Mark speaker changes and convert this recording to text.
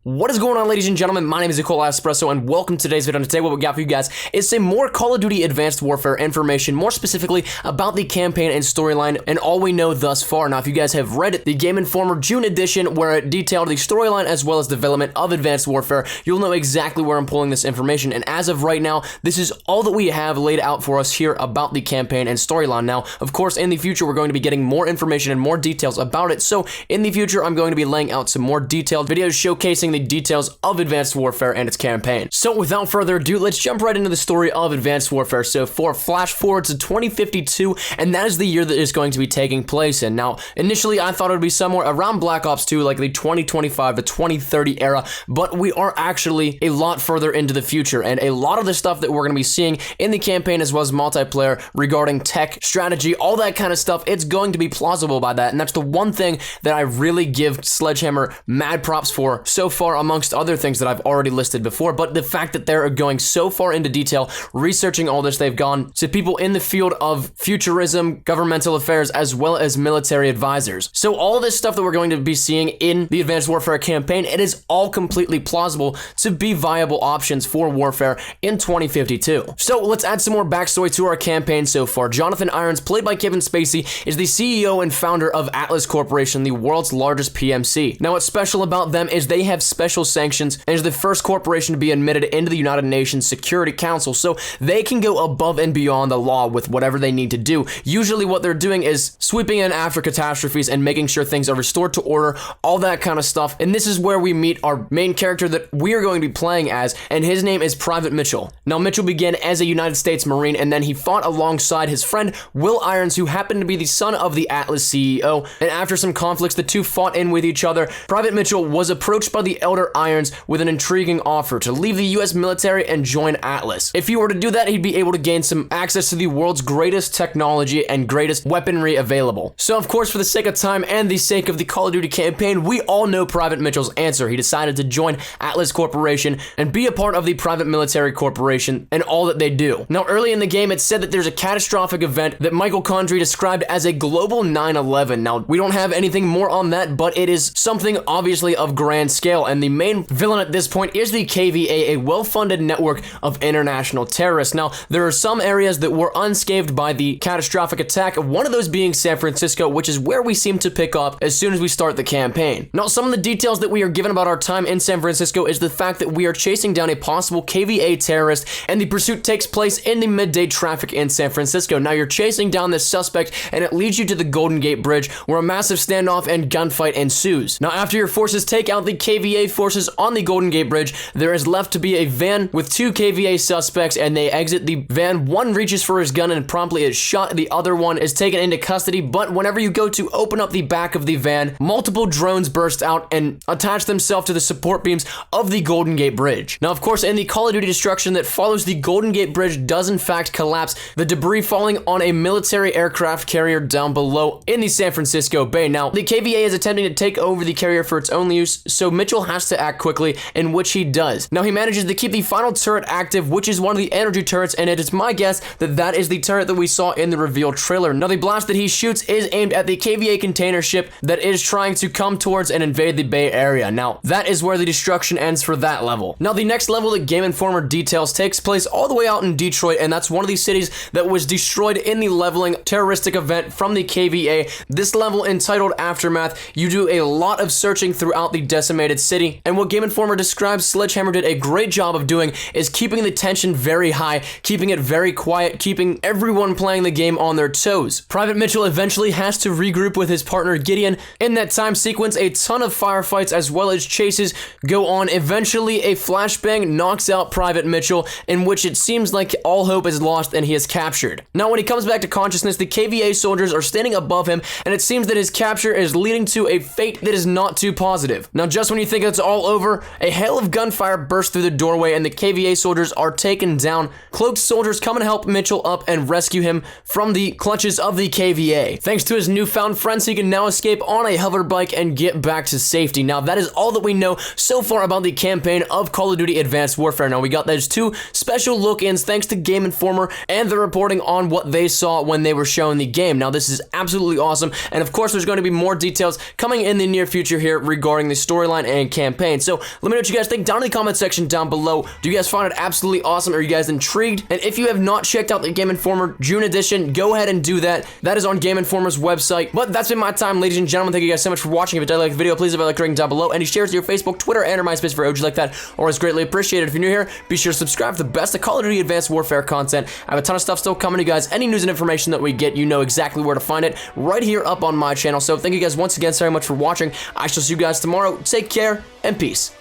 Speaker 1: What is going on, ladies and gentlemen? My name is Nicole Espresso, and welcome to today's video. And today what we got for you guys is some more Call of Duty Advanced Warfare information, more specifically about the campaign and storyline and all we know thus far. Now, if you guys have read the Game Informer June edition, where it detailed the storyline as well as development of Advanced Warfare, you'll know exactly where I'm pulling this information. And as of right now, this is all that we have laid out for us here about the campaign and storyline. Now, of course, in the future, we're going to be getting more information and more details about it. So in the future, I'm going to be laying out some more detailed videos showcasing the details of Advanced Warfare and its campaign. So without further ado, let's jump right into the story of Advanced Warfare. So for flash forward to 2052, and that is the year that is going to be taking place in. Now, initially I thought it would be somewhere around Black Ops 2, like the 2025 to 2030 era, but we are actually a lot further into the future, and a lot of the stuff that we're going to be seeing in the campaign as well as multiplayer regarding tech, strategy, all that kind of stuff, it's going to be plausible by that, and that's the one thing that I really give Sledgehammer mad props for so far, amongst other things that I've already listed before. But the fact that they're going so far into detail, researching all this, they've gone to people in the field of futurism, governmental affairs, as well as military advisors. So all of this stuff that we're going to be seeing in the Advanced Warfare campaign, it is all completely plausible to be viable options for warfare in 2052. So let's add some more backstory to our campaign so far. Jonathan Irons, played by Kevin Spacey, is the CEO and founder of Atlas Corporation, the world's largest PMC. Now, what's special about them is they have special sanctions and is the first corporation to be admitted into the United Nations Security Council, so they can go above and beyond the law with whatever they need to do. Usually what they're doing is sweeping in after catastrophes and making sure things are restored to order, all that kind of stuff. And this is where we meet our main character that we are going to be playing as, and his name is Private Mitchell. Now, Mitchell began as a United States Marine, and then he fought alongside his friend Will Irons, who happened to be the son of the Atlas CEO, and after some conflicts, the two fought in with each other. Private Mitchell was approached by the elder Irons with an intriguing offer to leave the US military and join Atlas. If he were to do that, he'd be able to gain some access to the world's greatest technology and greatest weaponry available. So of course, for the sake of time and the sake of the Call of Duty campaign, we all know Private Mitchell's answer. He decided to join Atlas Corporation and be a part of the private military corporation and all that they do. Now, early in the game, it said that there's a catastrophic event that Michael Condrey described as a global 9/11. Now, we don't have anything more on that, but it is something obviously of grand scale, and the main villain at this point is the KVA, a well-funded network of international terrorists. Now, there are some areas that were unscathed by the catastrophic attack, one of those being San Francisco, which is where we seem to pick up as soon as we start the campaign. Now, some of the details that we are given about our time in San Francisco is the fact that we are chasing down a possible KVA terrorist, and the pursuit takes place in the midday traffic in San Francisco. Now, you're chasing down this suspect, and it leads you to the Golden Gate Bridge, where a massive standoff and gunfight ensues. Now, after your forces take out the KVA forces on the Golden Gate Bridge, there is left to be a van with two KVA suspects, and they exit the van. One reaches for his gun and promptly is shot. The other one is taken into custody, but whenever you go to open up the back of the van, multiple drones burst out and attach themselves to the support beams of the Golden Gate Bridge. Now, of course, in the Call of Duty destruction that follows, the Golden Gate Bridge does in fact collapse, the debris falling on a military aircraft carrier down below in the San Francisco Bay. Now, the KVA is attempting to take over the carrier for its own use, so Mitchell has to act quickly, in which he does. Now, he manages to keep the final turret active, which is one of the energy turrets, and it is my guess that that is the turret that we saw in the reveal trailer. Now, the blast that he shoots is aimed at the KVA container ship that is trying to come towards and invade the Bay Area. Now, that is where the destruction ends for that level. Now, the next level that Game Informer details takes place all the way out in Detroit, and that's one of these cities that was destroyed in the leveling terroristic event from the KVA. This level, entitled Aftermath, you do a lot of searching throughout the decimated city, and what Game Informer describes Sledgehammer did a great job of doing is keeping the tension very high, keeping it very quiet, keeping everyone playing the game on their toes. Private Mitchell eventually has to regroup with his partner Gideon. In that time sequence, a ton of firefights as well as chases go on. Eventually, a flashbang knocks out Private Mitchell, in which it seems like all hope is lost and he is captured. Now, when he comes back to consciousness, the KVA soldiers are standing above him, and it seems that his capture is leading to a fate that is not too positive. Now, just when you think it's all over, a hail of gunfire bursts through the doorway, and the KVA soldiers are taken down. Cloaked soldiers come and help Mitchell up and rescue him from the clutches of the KVA. Thanks to his newfound friends, he can now escape on a hover bike and get back to safety. Now, that is all that we know so far about the campaign of Call of Duty Advanced Warfare. Now, we got those two special look-ins thanks to Game Informer and the reporting on what they saw when they were showing the game. Now, this is absolutely awesome, and of course, there's going to be more details coming in the near future here regarding the storyline and campaign. So let me know what you guys think down in the comment section down below. Do you guys find it absolutely awesome? Are you guys intrigued? And if you have not checked out the Game Informer June edition, go ahead and do that. That is on Game Informer's website. But that's been my time, ladies and gentlemen. Thank you guys so much for watching. If you did like the video, please leave a like rating down below. Any shares to your Facebook, Twitter, and or MySpace for OGs like that, always greatly appreciated. If you're new here, be sure to subscribe for the best of Call of Duty Advanced Warfare content. I have a ton of stuff still coming to you guys. Any news and information that we get, you know exactly where to find it right here up on my channel. So thank you guys once again so much for watching. I shall see you guys tomorrow. Take care and peace.